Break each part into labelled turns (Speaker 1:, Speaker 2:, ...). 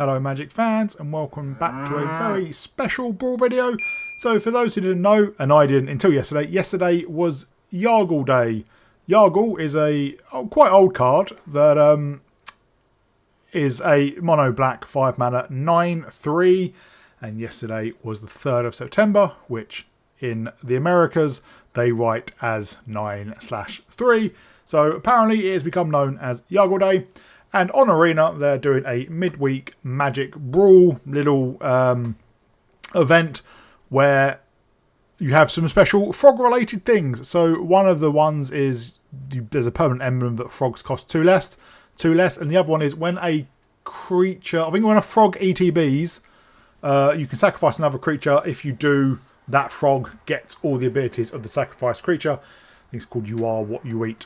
Speaker 1: Hello Magic fans and welcome back to a very special Brawl video. So for those who didn't know, and I didn't until yesterday was Yargle Day. Yargle is a quite old card that is a mono black 5 mana 9/3, and yesterday was the 3rd of September, which in the Americas they write as 9/3. So apparently it has become known as Yargle Day. And on Arena, they're doing a midweek Magic Brawl little event where you have some special frog-related things. So one of the ones is there's a permanent emblem that frogs cost two less, and the other one is when a creature, I think when a frog ETBs, you can sacrifice another creature. If you do, that frog gets all the abilities of the sacrificed creature. I think it's called You Are What You Eat.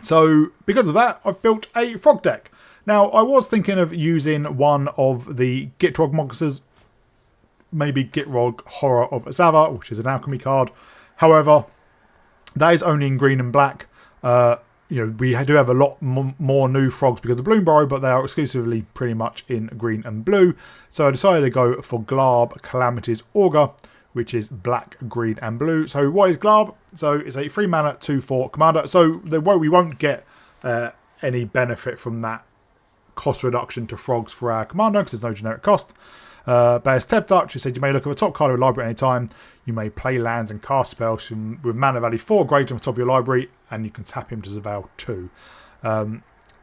Speaker 1: So because of that, I've built a frog deck. Now, I was thinking of using one of the Gitrog monsters, maybe Gitrog Horror of Azava, which is an alchemy card. However, that is only in green and black. We do have a lot more new frogs because of Bloom Burrow, but they are exclusively pretty much in green and blue. So I decided to go for Glarb Calamity's Augur, which is black, green and blue. So what is Glarb? So it's a 3 mana 2/4 commander. So we won't get any benefit from that cost reduction to frogs for our commander because there's no generic cost. But as Tev Dutch, it said you may look at the top card of your library at any time. You may play lands and cast spells with mana value 4 greater on the top of your library, and you can tap him to Zaval 2.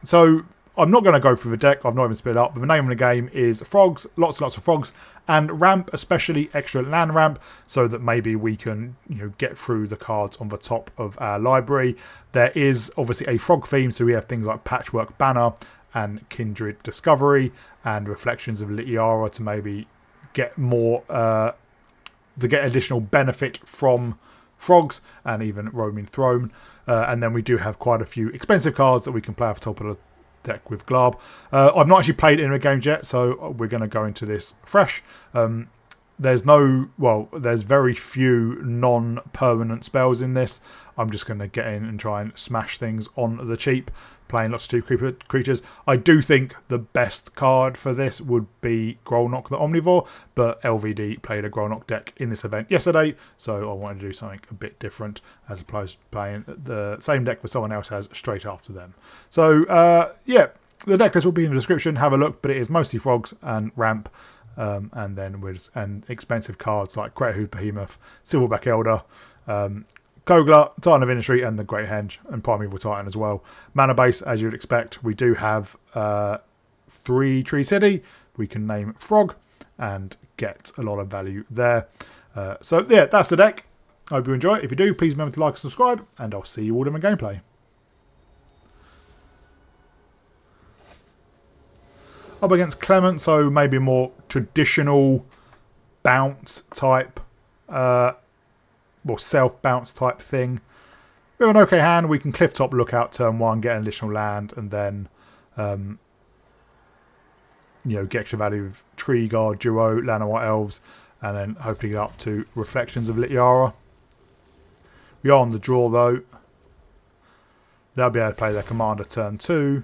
Speaker 1: So I'm not going to go through the deck. I've not even split it up. But the name of the game is frogs, lots and lots of frogs, and ramp, especially extra land ramp, so that maybe we can get through the cards on the top of our library. There is obviously a frog theme, so we have things like Patchwork Banner and Kindred Discovery and Reflections of Litiara to maybe get more to get additional benefit from frogs, and even Roaming Throne. And then we do have quite a few expensive cards that we can play off the top of the deck with Glarb. I've not actually played it in a game yet, so we're going to go into this fresh. There's very few non-permanent spells in this. I'm just going to get in and try and smash things on the cheap, playing lots of 2 creatures. I do think the best card for this would be Grolnok the Omnivore, but LVD played a Grolnok deck in this event yesterday, so I wanted to do something a bit different as opposed to playing the same deck that someone else has straight after them. So, the deck list will be in the description. Have a look, but it is mostly frogs and ramp. And then with expensive cards like Great Hoof Behemoth, Silverback Elder, Kogla, Titan of Industry, and the Great Henge, and Primeval Titan as well. Mana base, as you'd expect, we do have 3 Tree City. We can name Frog and get a lot of value there. So yeah, that's the deck. I hope you enjoy it. If you do, please remember to like and subscribe, and I'll see you all in the gameplay. Up against Clement, so maybe a more traditional bounce type, self-bounce type thing. We have an okay hand. We can cliff top lookout turn 1, get an additional land, and then get extra value with Tree Guard, Duo, Llanowar Elves, and then hopefully get up to Reflections of Litiara. We are on the draw though. They'll be able to play their commander turn 2.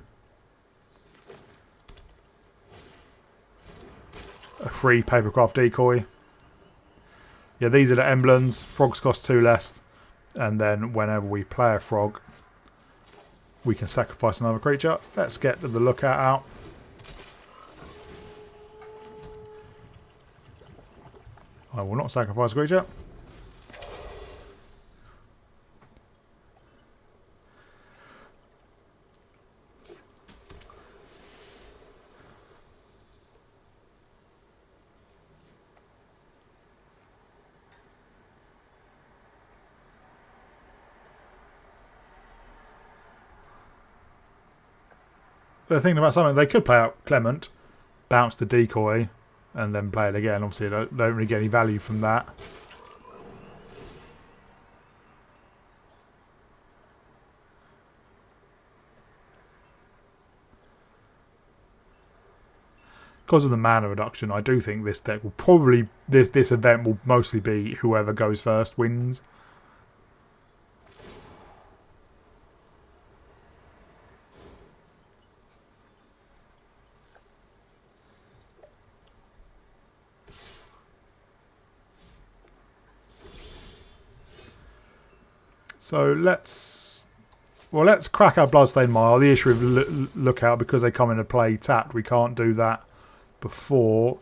Speaker 1: A free Papercraft Decoy. Yeah, these are the emblems. Frogs cost 2 less. And then whenever we play a frog, we can sacrifice another creature. Let's get the lookout out. I will not sacrifice a creature. They're thinking about something. They could play out Clement, bounce the decoy, and then play it again. Obviously, they don't really get any value from that. Because of the mana reduction, I do think this deck will probably... This event will mostly be whoever goes first wins. So let's crack our Bloodstained Mile. The issue with Lookout, because they come into play tapped, we can't do that before.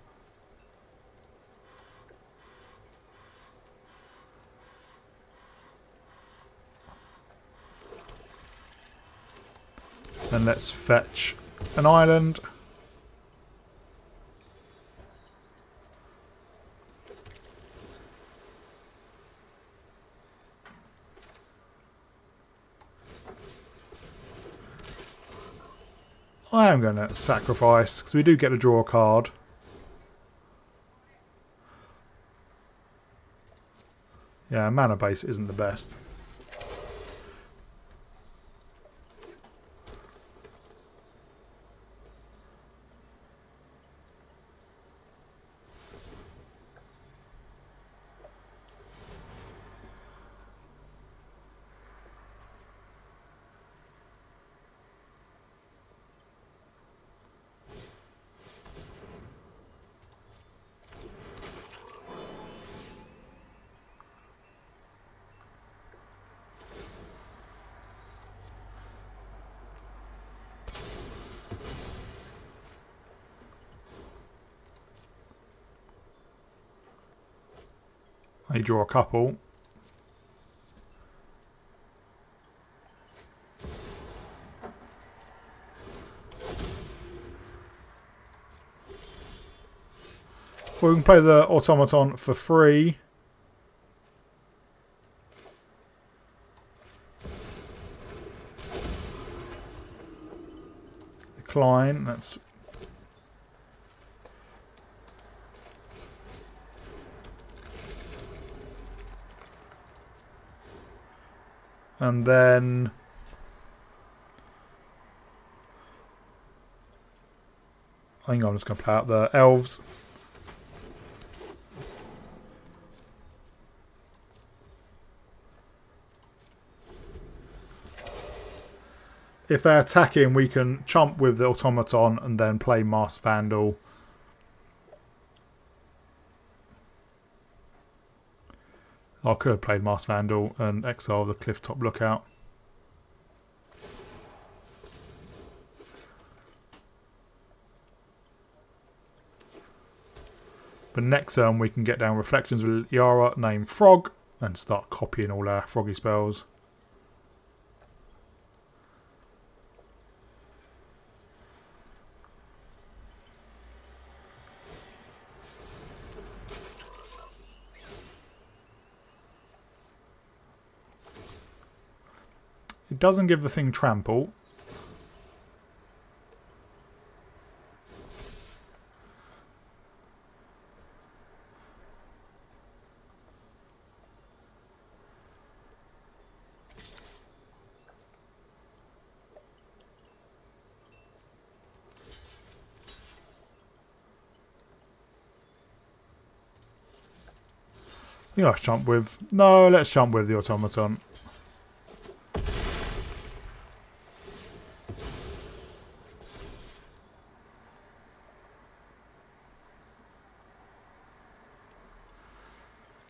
Speaker 1: Then let's fetch an island. I am going to sacrifice, because we do get to draw a card. Yeah, mana base isn't the best. I draw a couple. Well, we can play the Automaton for free. Decline. That's. And then I think I'm just going to play out the elves. If they're attacking, we can chump with the Automaton and then play Masked Vandal. I could have played Masked Vandal and exile the Clifftop Lookout. But next turn we can get down Reflections with Yara, name Frog, and start copying all our froggy spells. It doesn't give the thing trample. I think let's jump with... No, let's jump with the Automaton.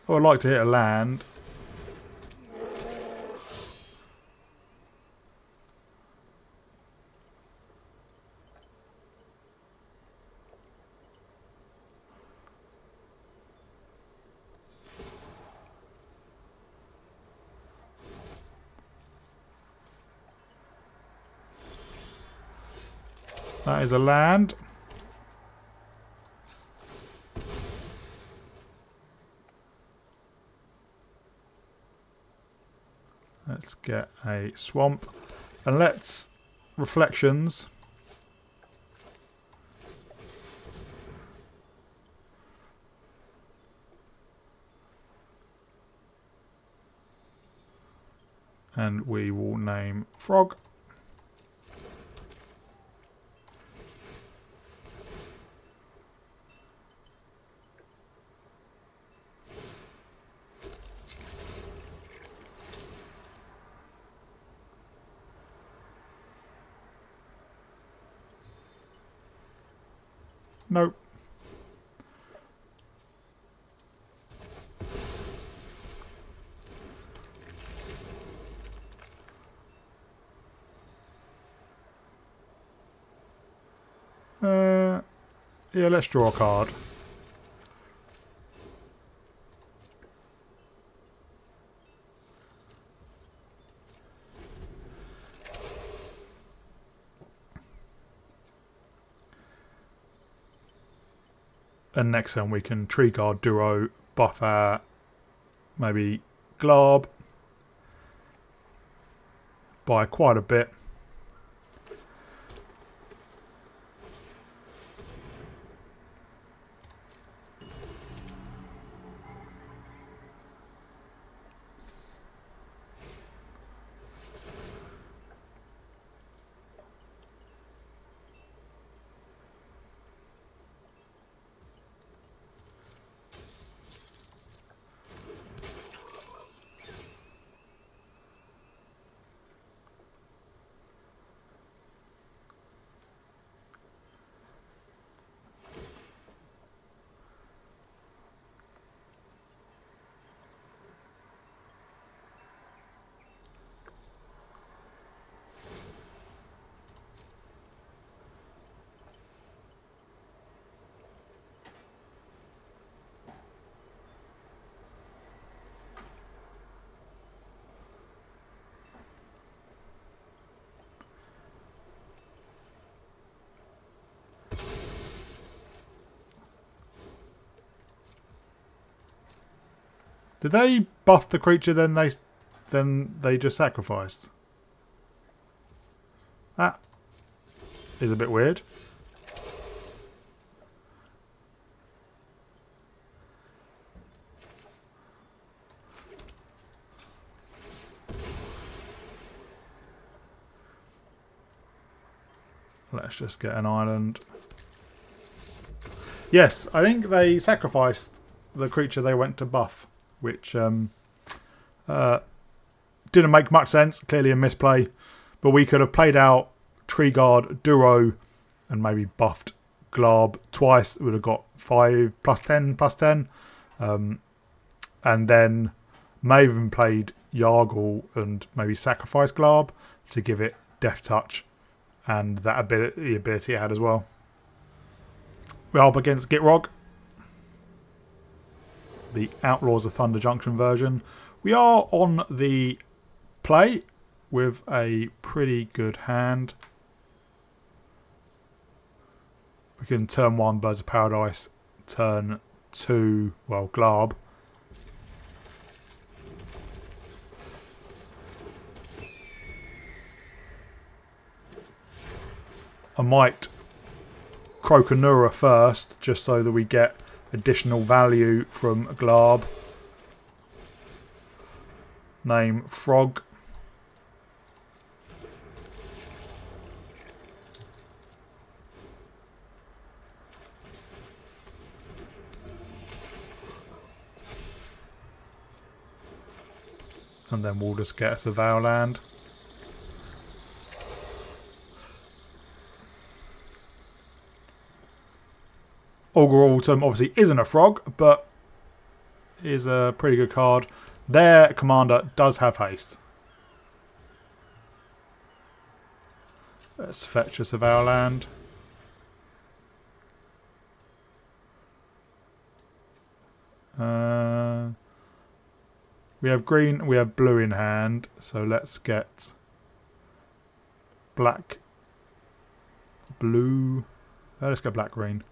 Speaker 1: Oh, I'd like to hit a land. That is a land. Let's get a swamp. And let's Reflections. And we will name Frog. Nope. Yeah, let's draw a card. And next turn we can tree guard, duo, buff our maybe Glarb by quite a bit. Did they buff the creature then they just sacrificed? That is a bit weird. Let's just get an island. Yes, I think they sacrificed the creature they went to buff, which didn't make much sense. Clearly a misplay. But we could have played out Tree Guard, Duro, and maybe buffed Glarb twice. It would have got 5 plus 10 plus 10. And then may have even played Yargle and maybe sacrificed Glarb to give it Death Touch and that ability it had as well. We're up against Gitrog, the Outlaws of Thunder Junction version. We are on the play with a pretty good hand. We can turn 1 Birds of Paradise, turn 2, well, Glarb. I might Croconura first, just so that we get additional value from Glarb. Name Frog. And then we'll just get us a Vow land. Augur Autumn obviously isn't a frog, but is a pretty good card. Their commander does have haste. Let's fetch us a Vow land. We have green, we have blue in hand, so let's get black, blue. Let's go black green.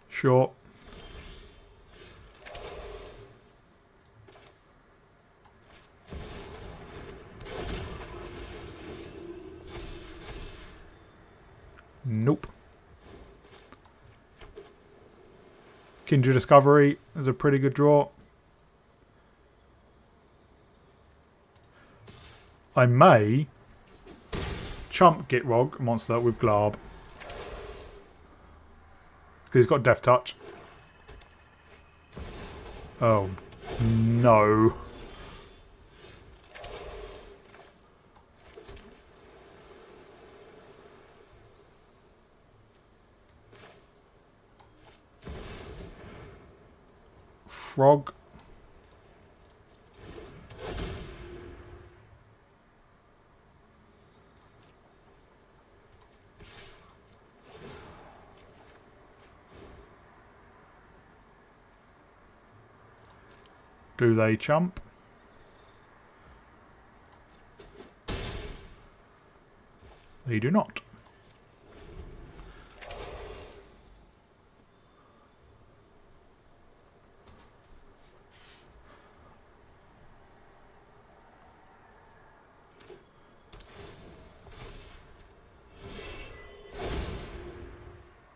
Speaker 1: Sure. Nope. Kindred Discovery is a pretty good draw. I may chump Gitrog monster with Glarb. Because he's got Death Touch. Oh, no. Frog. Do they chump? They do not.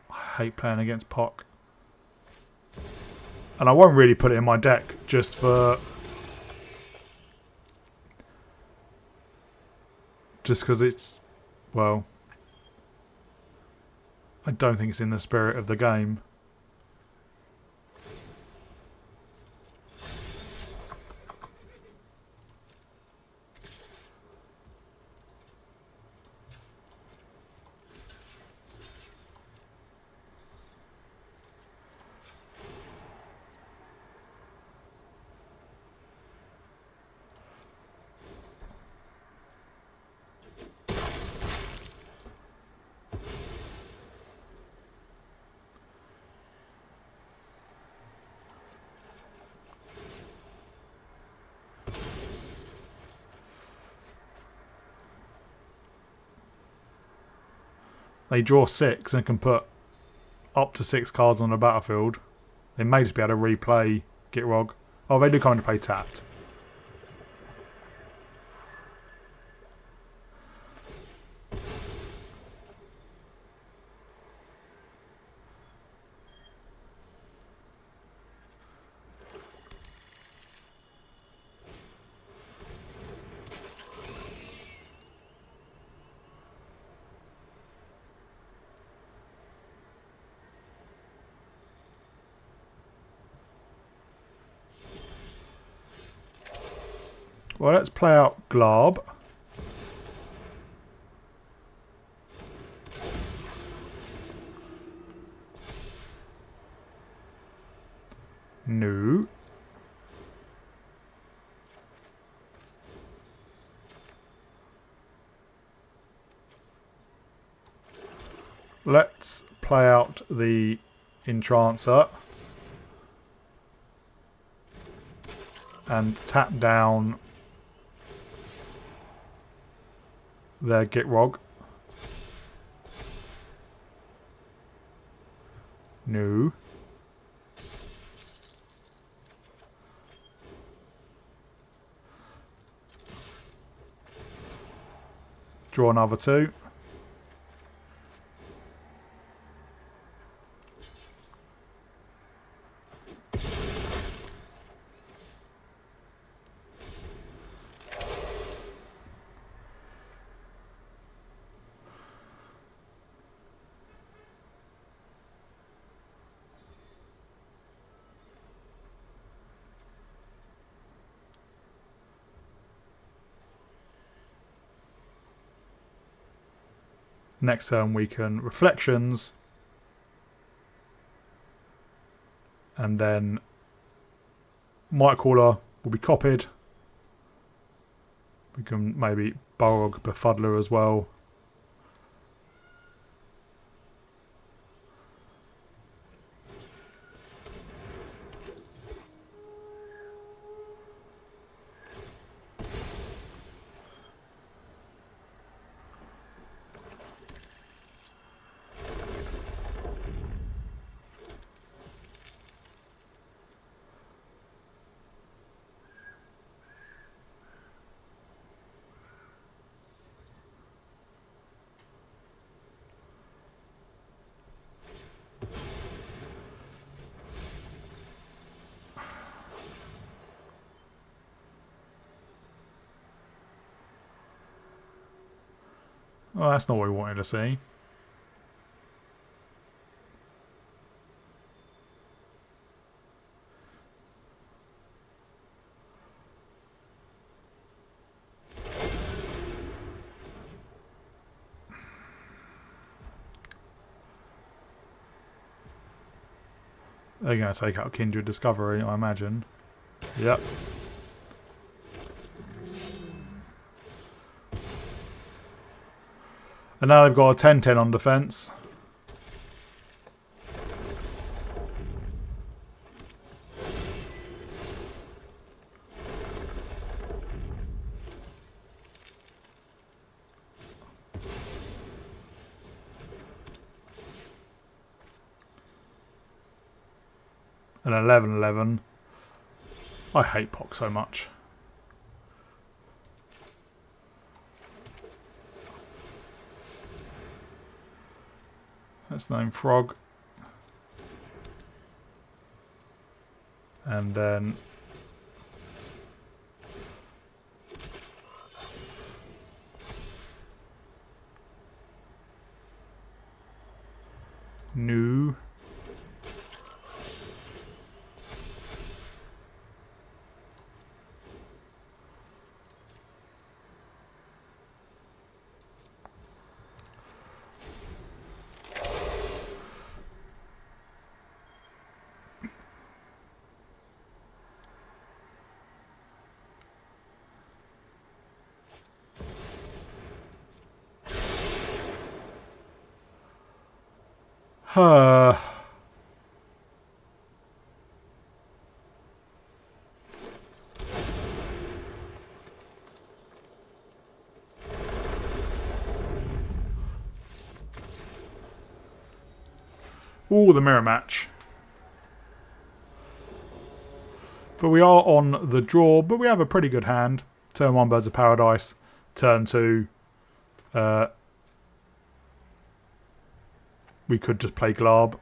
Speaker 1: I hate playing against Pock. And I won't really put it in my deck just for... Just because it's... Well... I don't think it's in the spirit of the game. They draw 6 and can put up to 6 cards on the battlefield. They may just be able to replay Gitrog. Oh, they do come into play tapped. Well, let's play out Glarb. No. Let's play out the Entrancer. And tap down their Gitrog. No. Draw another 2. Next turn we can Reflections, and then Mightcaller will be copied. We can maybe Balrog Befuddler as well. Well, that's not what we wanted to see. They're going to take out Kindred Discovery, I imagine. Yep. And now they've got a 10-10 on defence. an 11-11. I hate Pock so much. That's the name Frog. And then New. Ooh, the mirror match. But we are on the draw, but we have a pretty good hand. Turn 1, Birds of Paradise. Turn 2, we could just play Glarb.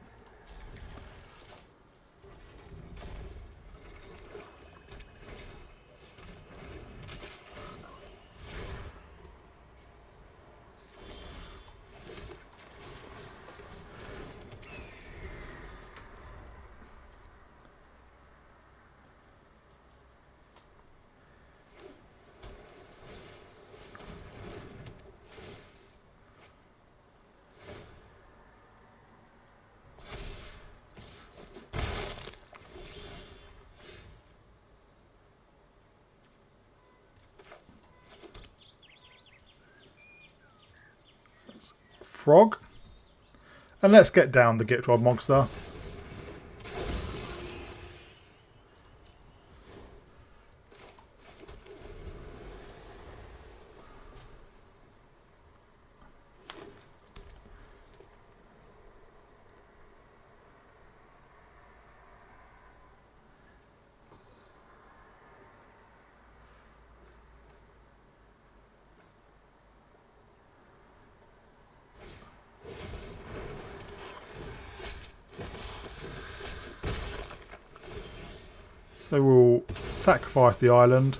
Speaker 1: Frog. And let's get down the Gitrod monster. So we'll sacrifice the island.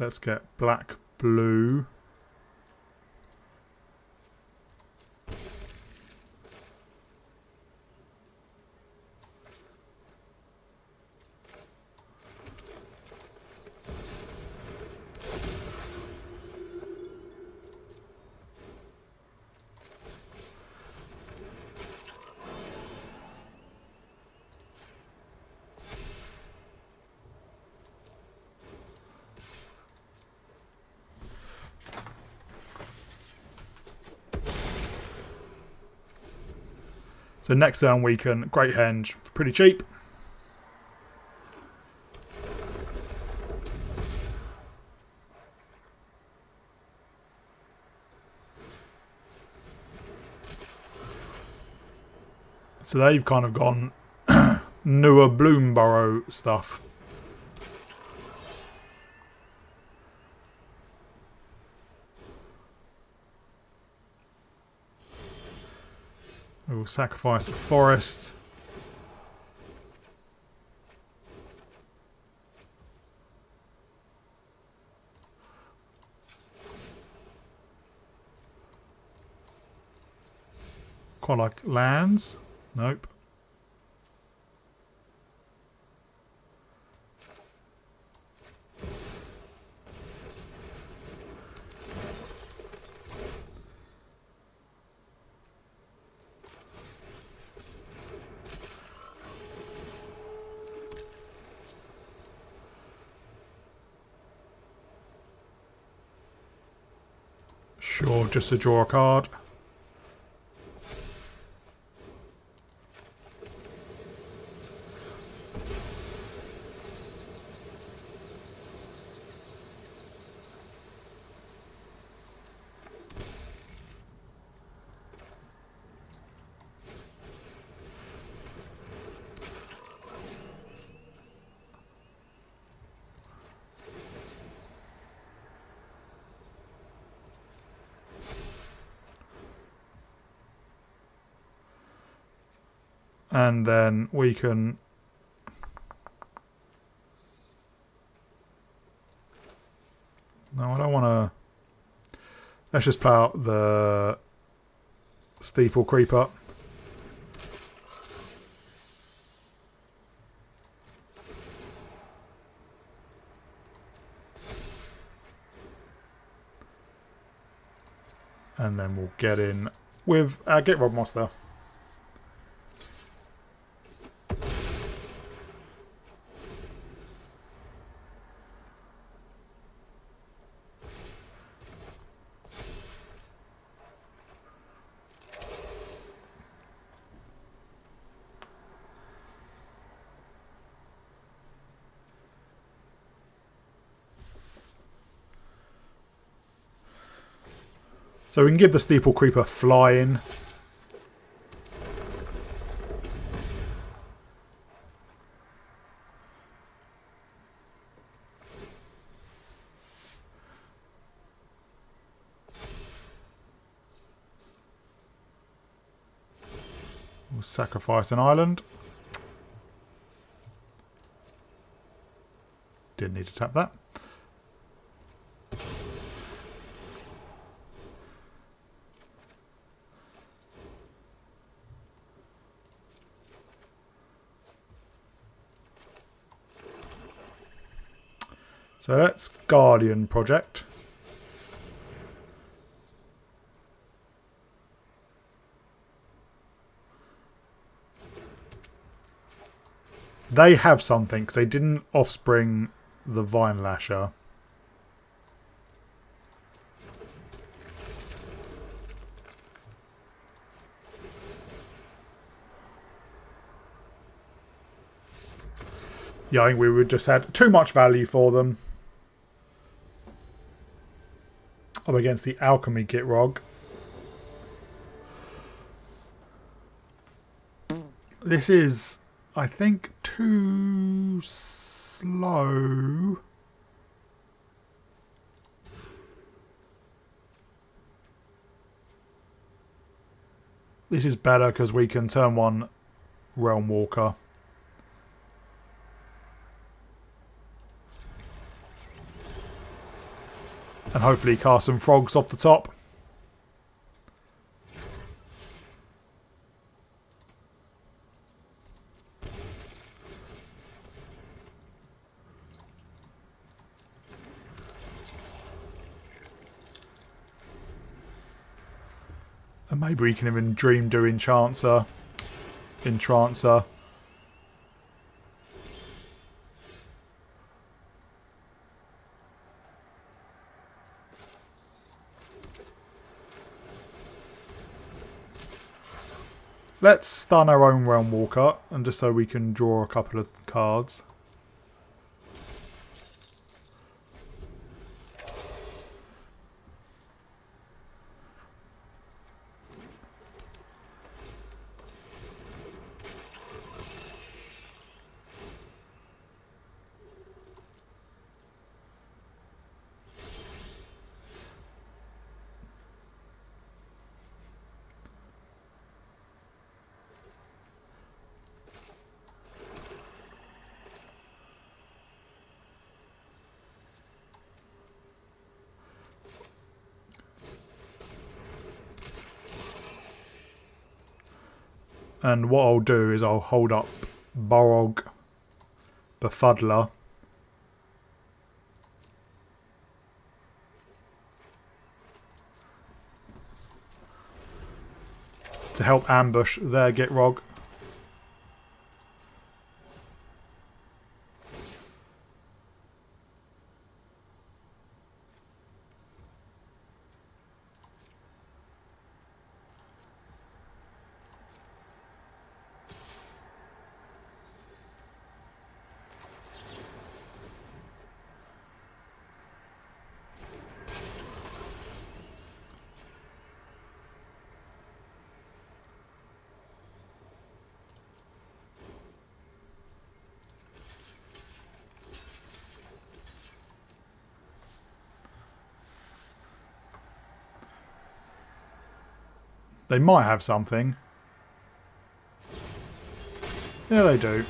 Speaker 1: Let's get black, blue. So next turn we can Great Henge for pretty cheap. So they've kind of gone newer Bloomburrow stuff. We'll sacrifice a forest. Quite like lands. Nope. Sure, just to draw a card. And then we can... No, I don't want to... Let's just play out the Steeple Creeper. And then we'll get in with our Get Rob Monster. So we can give the Steeple Creeper flying. We'll sacrifice an island. Didn't need to tap that. So that's Guardian Project. They have something because they didn't offspring the Vine Lasher. Yeah, I think we would just had too much value for them. Up against the Alchemy Gitrog. This is, I think, too slow. This is better because we can turn one Realm Walker. And hopefully cast some frogs off the top. And maybe we can even dream do Enchanter. Entrancer. Let's stun our own Realm Walker, and just so we can draw a couple of cards. And what I'll do is I'll hold up Borog Befuddler to help ambush their Gitrog. They might have something. Yeah, they do.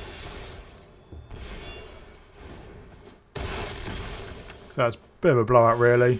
Speaker 1: So it's a bit of a blowout, really.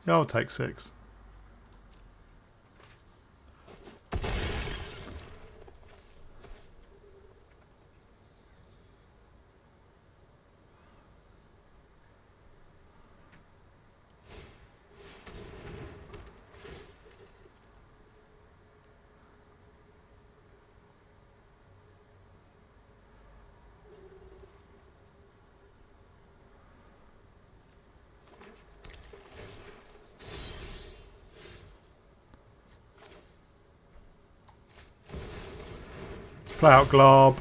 Speaker 1: Yeah, I'll take 6. Let's play out Glarb.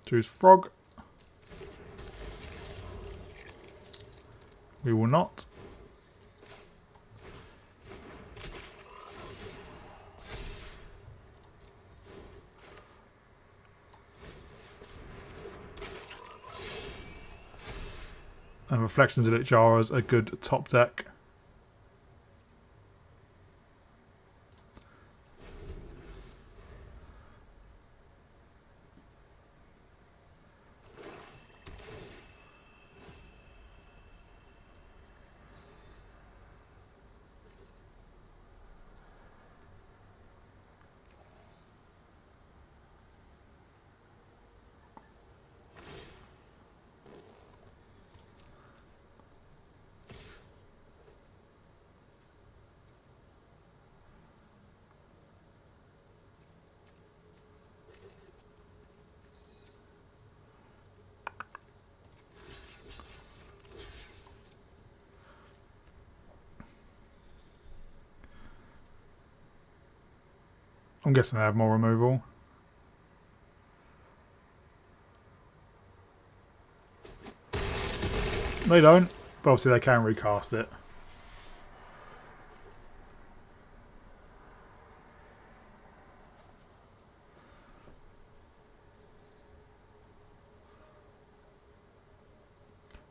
Speaker 1: Choose Frog. We will not. And Reflections of Lichara's a good top deck. I'm guessing they have more removal. They don't, but obviously they can recast it.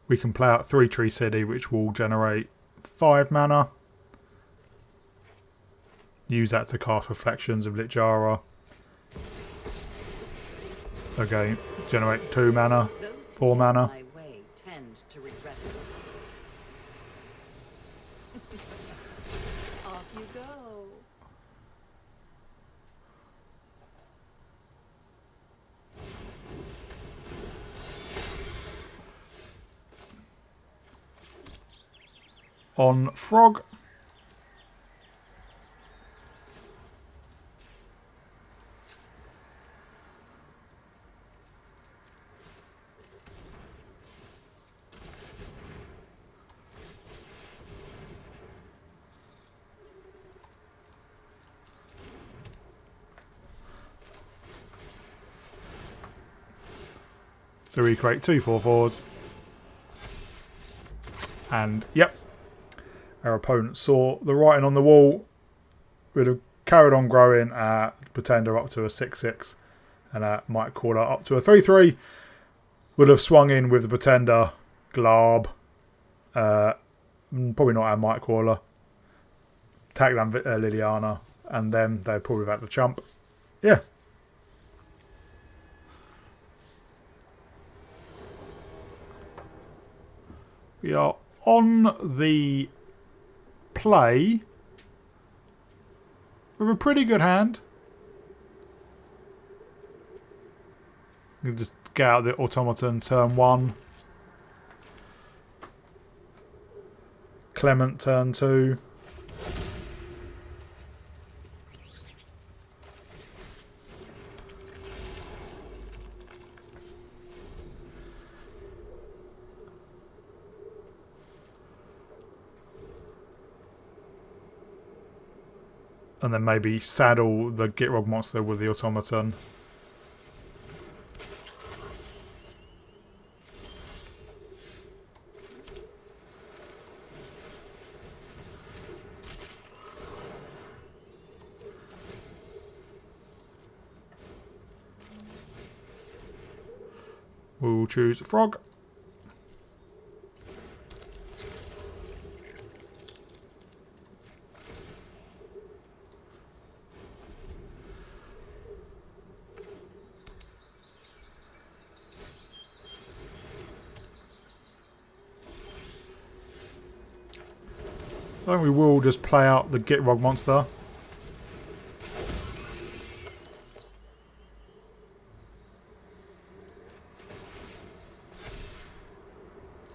Speaker 1: We can play out 3 Tree City, which will generate 5 mana. Use that to cast Reflections of Lichara. Okay, generate 2 mana, 4 mana.
Speaker 2: Off you go.
Speaker 1: On Frog. So we create 2 4/4s. And yep, our opponent saw the writing on the wall. Would have carried on growing Pretender up to a 6/6 and Might Caller up to a 3/3. Would have swung in with the Pretender, Glarb, probably not our Might Caller, Tagland Liliana, and then they'd probably have had to chump. Yeah. We are on the play with a pretty good hand. You can just get out the Automaton turn 1. Clement turn 2. And then maybe saddle the Gitrog monster with the automaton. We'll choose a frog. I think we will just play out the Gitrog monster.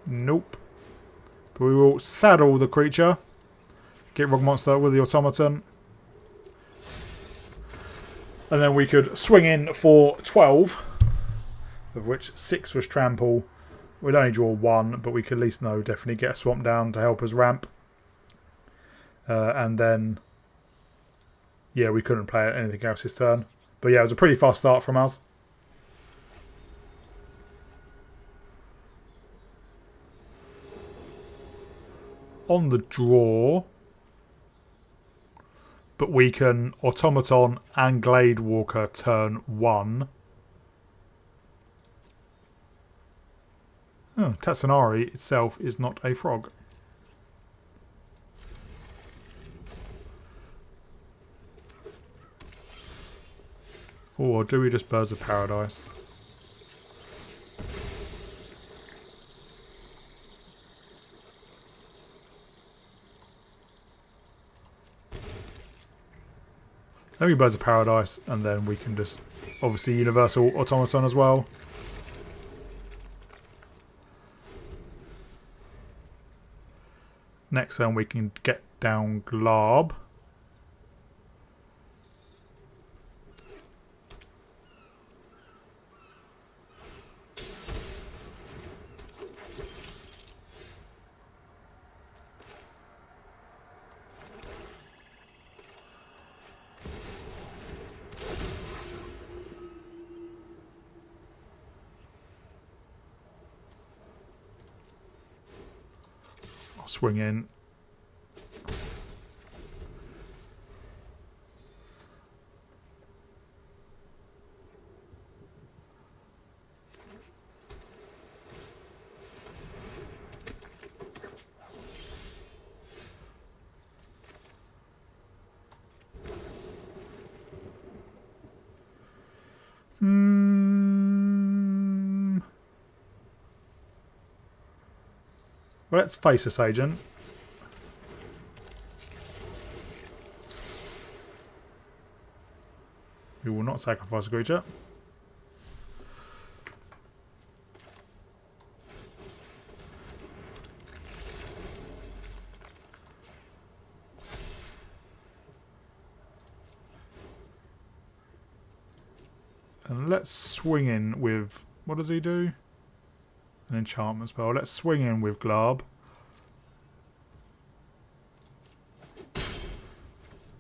Speaker 1: Nope. But we will saddle the creature. Gitrog monster with the automaton. And then we could swing in for 12. Of which 6 was trample. We'd only draw 1, but we could at least definitely get a swamp down to help us ramp. And then, yeah, we couldn't play anything else this turn. But yeah, it was a pretty fast start from us. On the draw, but we can Automaton and Glade Walker turn 1. Oh, Tatsunari itself is not a frog. Or do we just Birds of Paradise? Maybe Birds of Paradise, and then we can just obviously Universal Automaton as well. Next turn we can get down Glarb. I'll swing in. Well, let's face this agent. We will not sacrifice a creature. And let's swing in with... What does he do? An enchantment spell. Let's swing in with Glarb.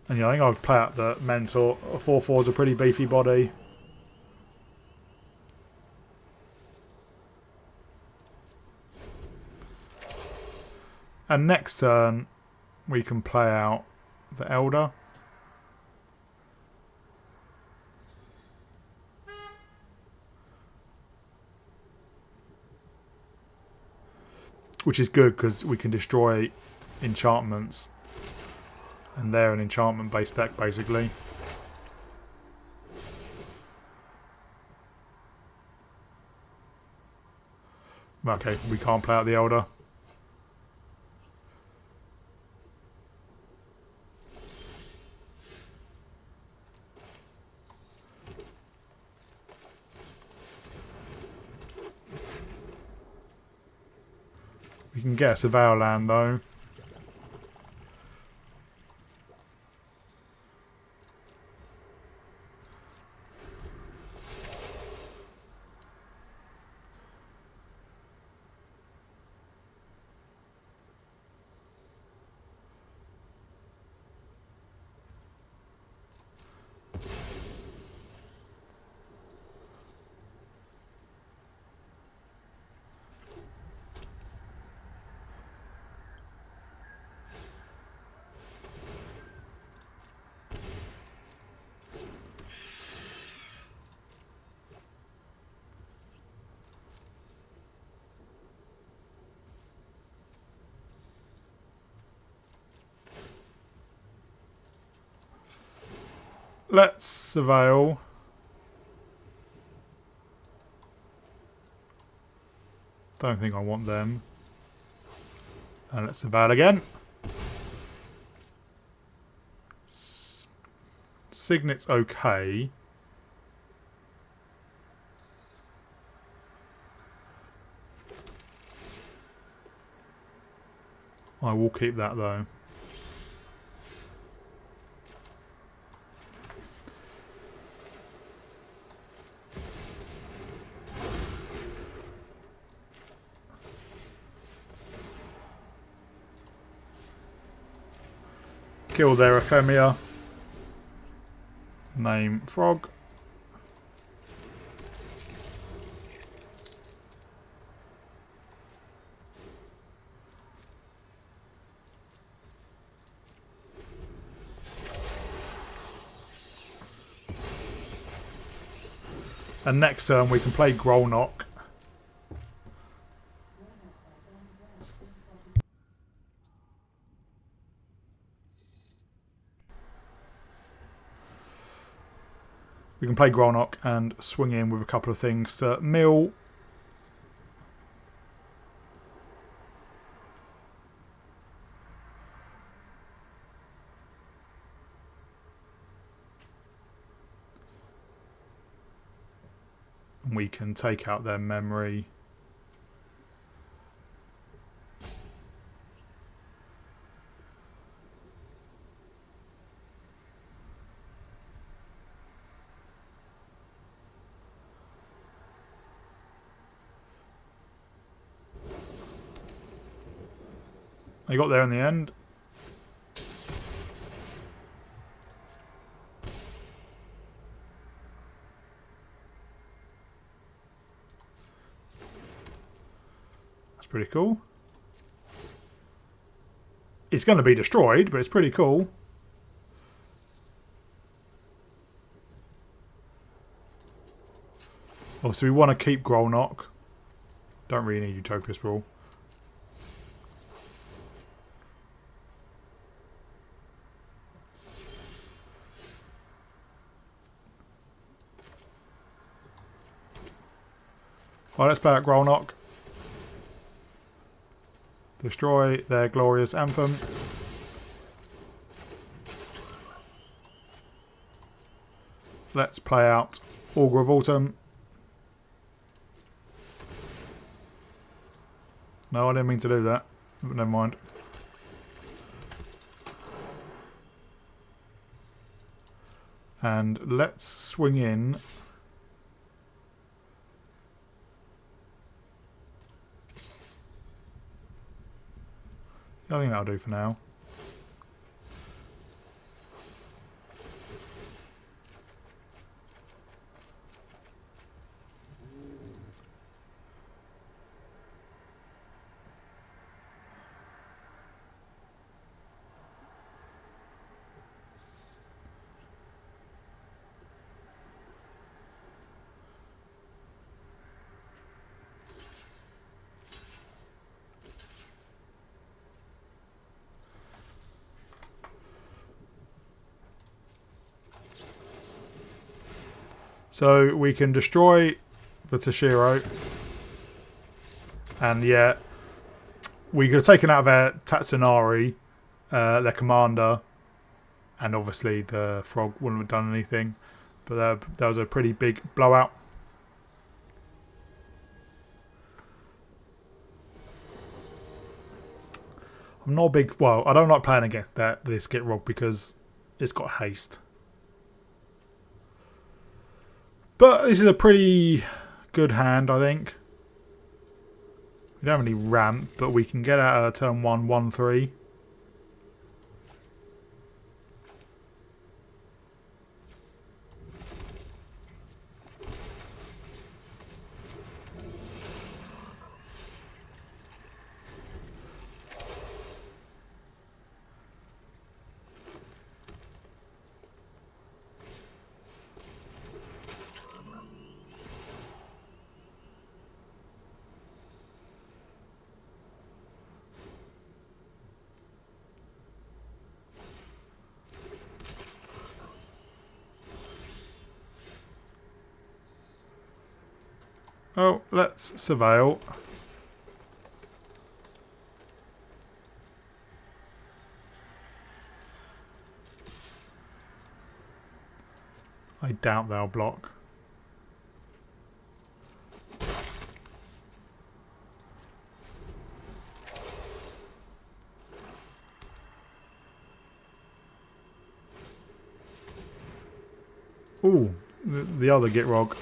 Speaker 1: And yeah, I think I'll play out the Mentor. 4/4 is a pretty beefy body. And next turn, we can play out the Elder. Which is good because we can destroy enchantments. And they're an enchantment based deck basically. Okay, we can't play out the Elder. We can get a Surveyor land though. let's surveil. Don't think I want them. And let's surveil again. Signet's okay. I will keep that though. Kill their Ephemia. Name Frog. And next turn we can play Grolnok. We can play Grolnok and swing in with a couple of things to mill. And we can take out their memory. I got there in the end. That's pretty cool. It's going to be destroyed, but it's pretty cool. Obviously, we want to keep Grolnok. Don't really need Utopia's Brawl. Alright, let's play out Grolnok. Destroy their glorious anthem. Let's play out Augur of Autumn. No, I didn't mean to do that. But never mind. And let's swing in. I think that'll do for now. So we can destroy the Toshiro. And yeah, we could have taken out their Tatsunari, their commander. And obviously the frog wouldn't have done anything. But that was a pretty big blowout. I'm not a big... Well, I don't like playing against this Get Rock because it's got haste. But this is a pretty good hand, I think. We don't have any ramp, but we can get out of turn 1, 1-3. Oh, let's surveil. I doubt they'll block. Ooh, the other Gitrog.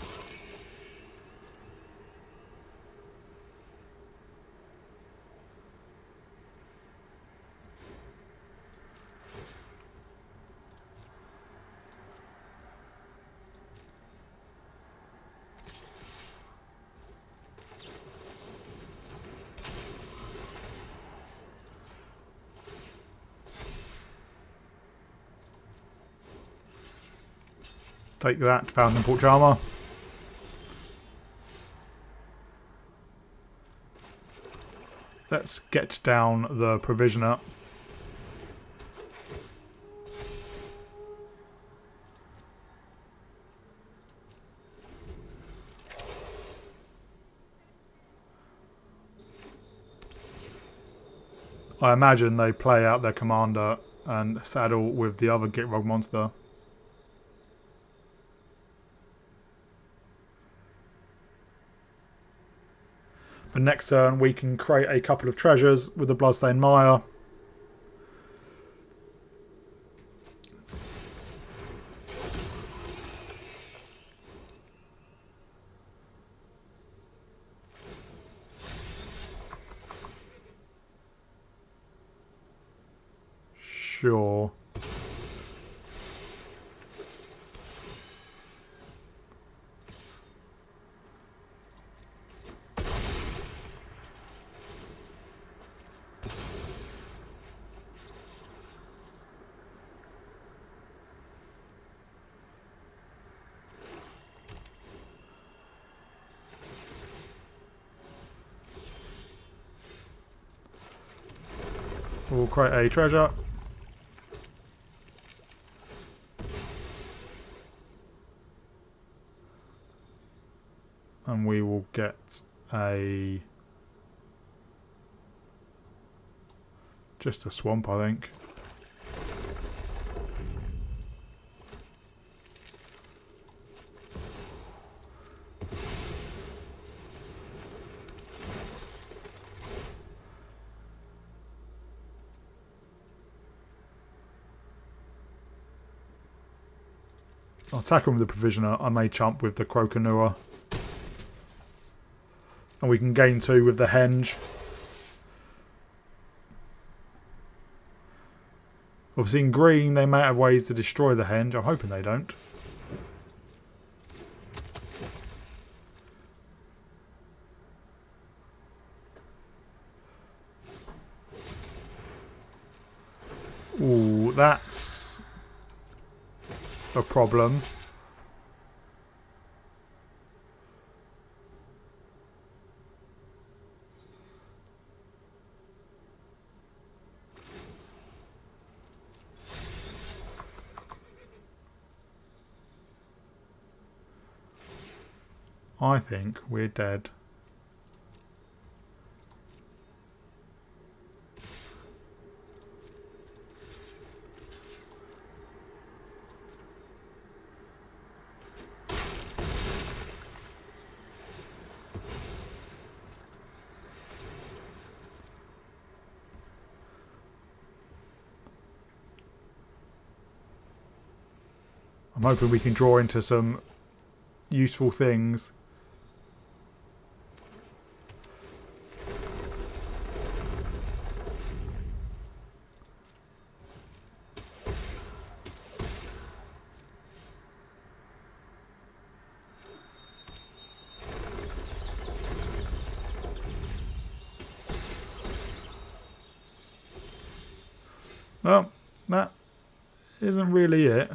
Speaker 1: Take that, found import charmer. Let's get down the provisioner. I imagine they play out their commander and saddle with the other Gitrog monster. But next turn we can create a couple of treasures with the Bloodstained Mire. Sure. We'll create a treasure. And we will get just a swamp, I think. I'll attack him with the Provisioner. I may chump with the Croconua. And we can gain 2 with the Henge. Obviously in green they may have ways to destroy the Henge. I'm hoping they don't. Ooh, that's a problem. I think we're dead. I'm hoping we can draw into some useful things. Well, that isn't really it.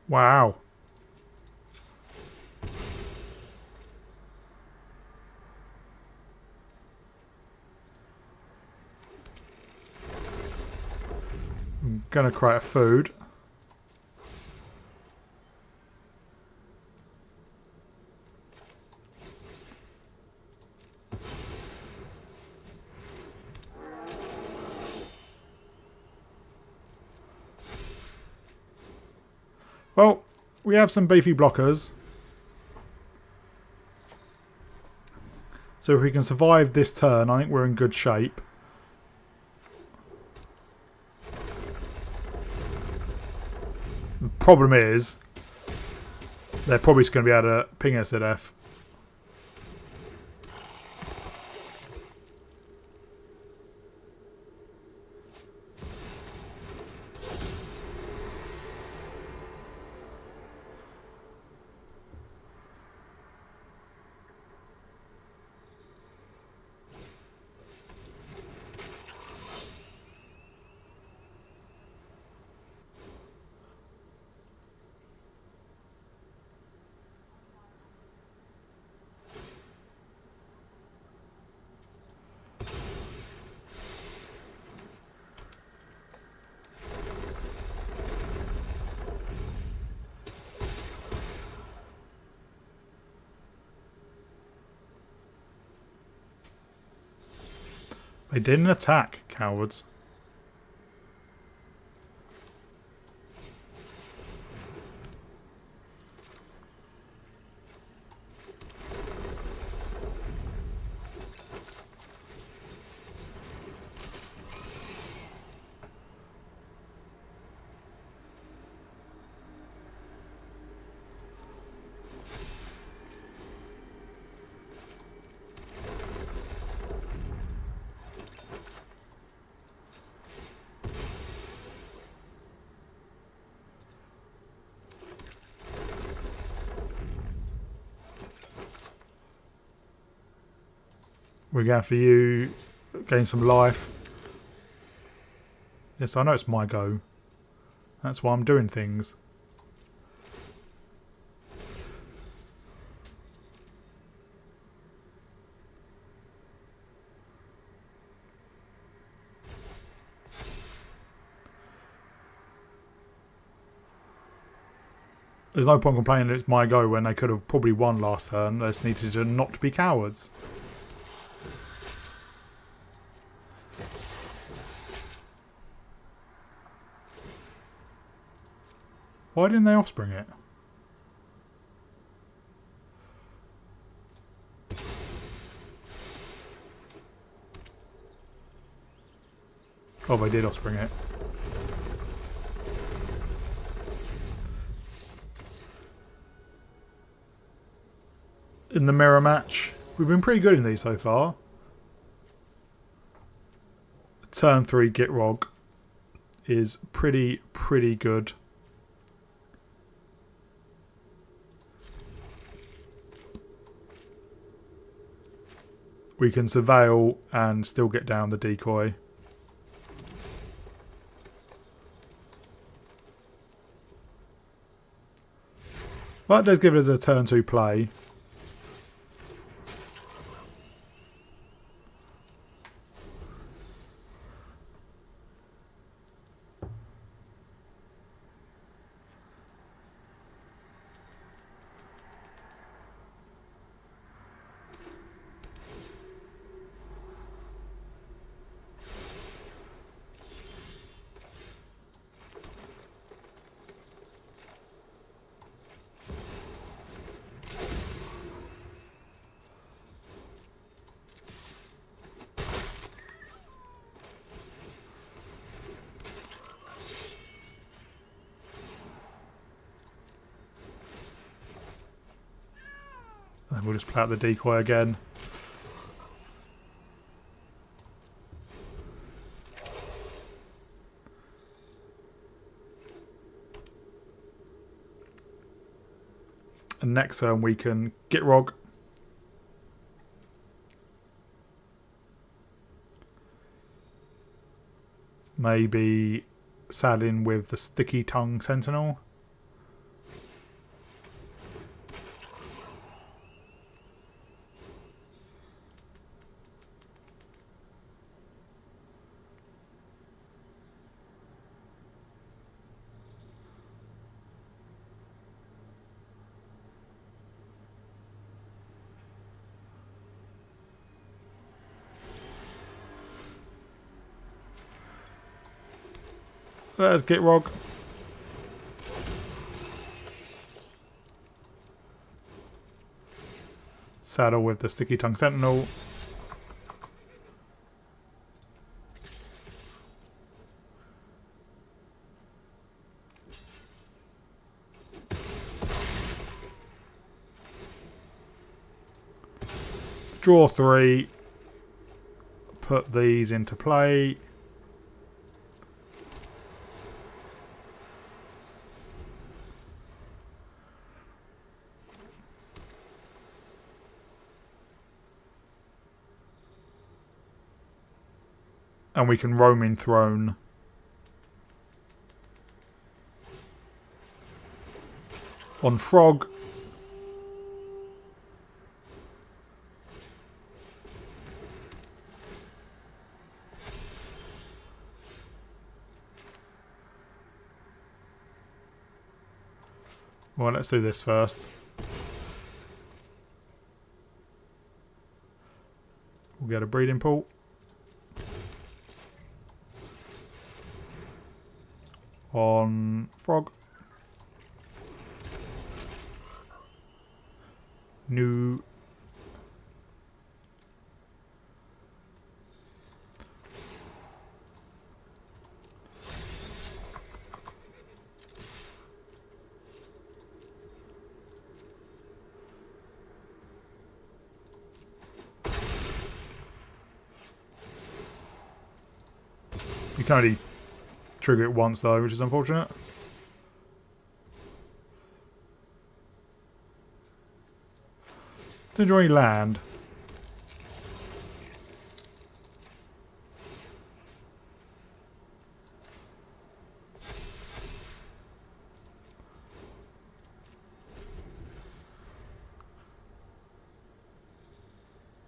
Speaker 1: Wow. I'm gonna create a food. Well, we have some beefy blockers. So if we can survive this turn, I think we're in good shape. The problem is, they're probably just going to be able to ping us to death. They didn't attack, cowards. We're going for you, gain some life. Yes, I know it's my go. That's why I'm doing things. There's no point complaining that it's my go when they could have probably won last turn. They just needed to not be cowards. Why didn't they offspring it? Oh, they did offspring it. In the mirror match, we've been pretty good in these so far. Turn 3 Gitrog is pretty good. We can surveil and still get down the decoy. Well, that does give us a turn 2 play. And we'll just play out the decoy again. And next turn we can Gitrog. Maybe Saddin with the Sticky Tongue Sentinel. There's Gitrog. Saddle with the Sticky Tongue Sentinel. Draw 3. Put these into play. And we can Roaming Throne. On Frog. Well, let's do this first. We'll get a Breeding Pool. On Frog. New. You can only trigger it once though, which is unfortunate. Didn't draw any land.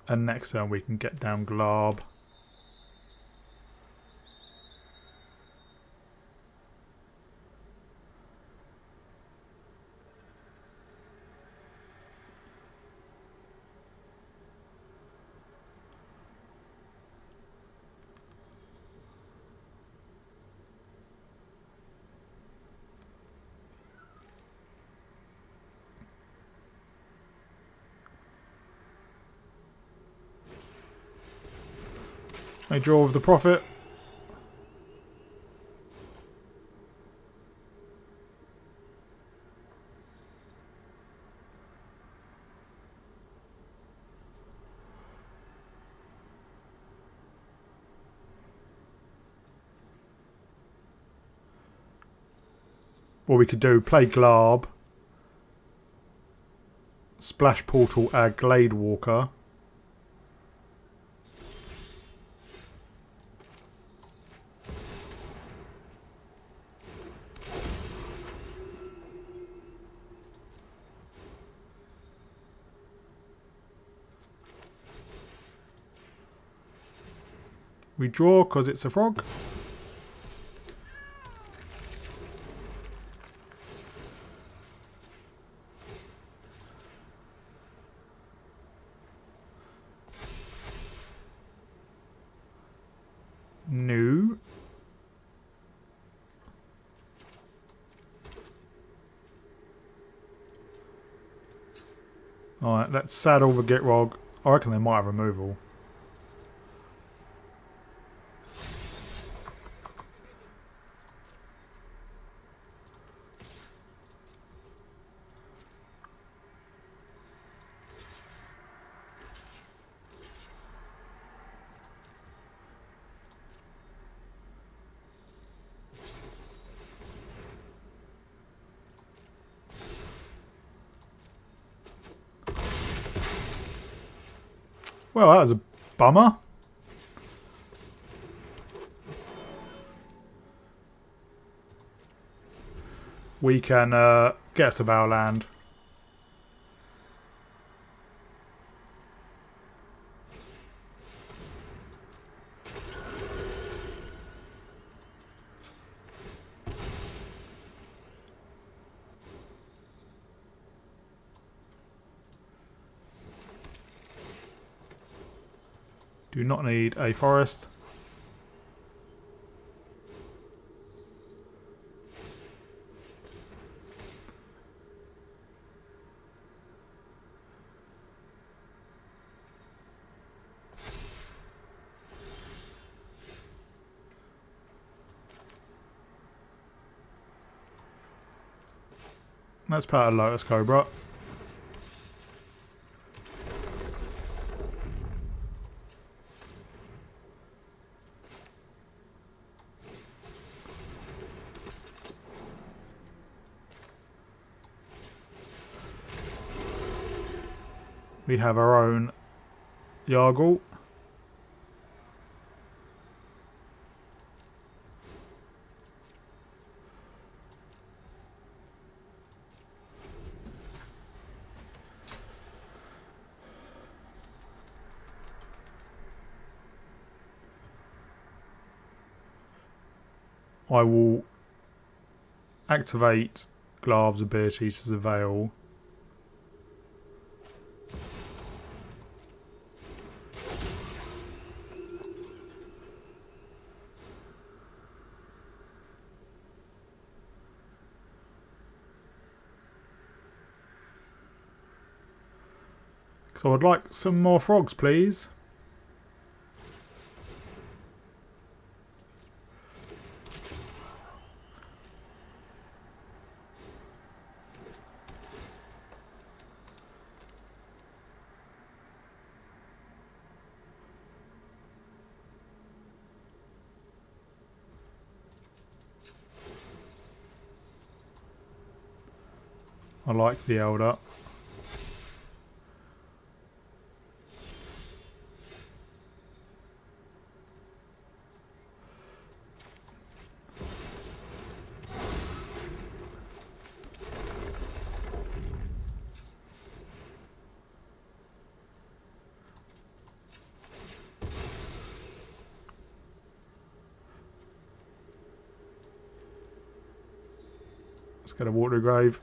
Speaker 1: And next turn we can get down Glarb. I draw with the Prophet. What we could do, play Glarb. Splash Portal, add Glade Walker. We draw because it's a frog. New. Alright, let's saddle the Gitrog. I reckon they might have removal. Well, that was a bummer. We can get us a Bowland. Do not need a forest. Let's put a Lotus Cobra. We have our own Yargle. I will activate Glarb's ability to the Veil. So I'd like some more frogs, please. I like the Elder. Let's get a water grave.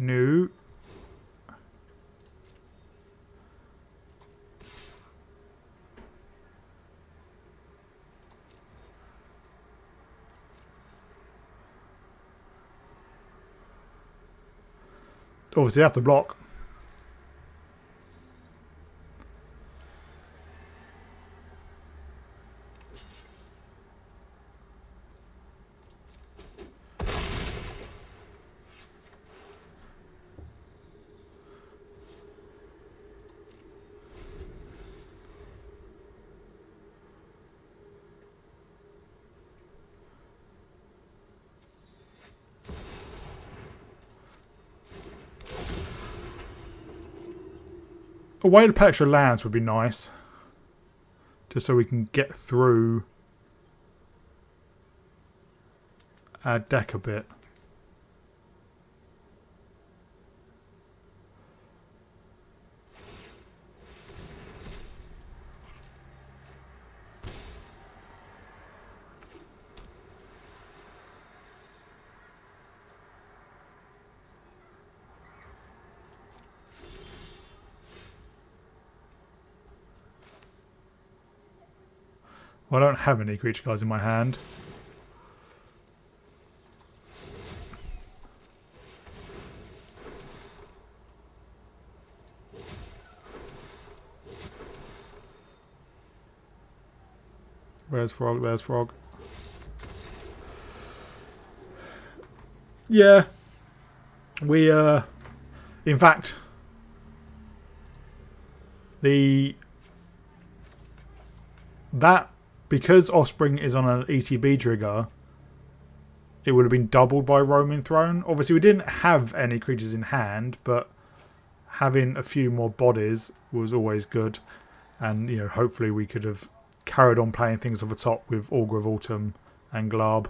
Speaker 1: No. Obviously, you have to block. A way to put extra lands would be nice. Just so we can get through our deck a bit. Well, I don't have any creature cards in my hand. Where's Frog? There's Frog. Yeah. We, in fact, because Offspring is on an ETB trigger, it would have been doubled by Roaming Throne. Obviously, we didn't have any creatures in hand, but having a few more bodies was always good. And, hopefully we could have carried on playing things off the top with Augur of Autumn and Glarb.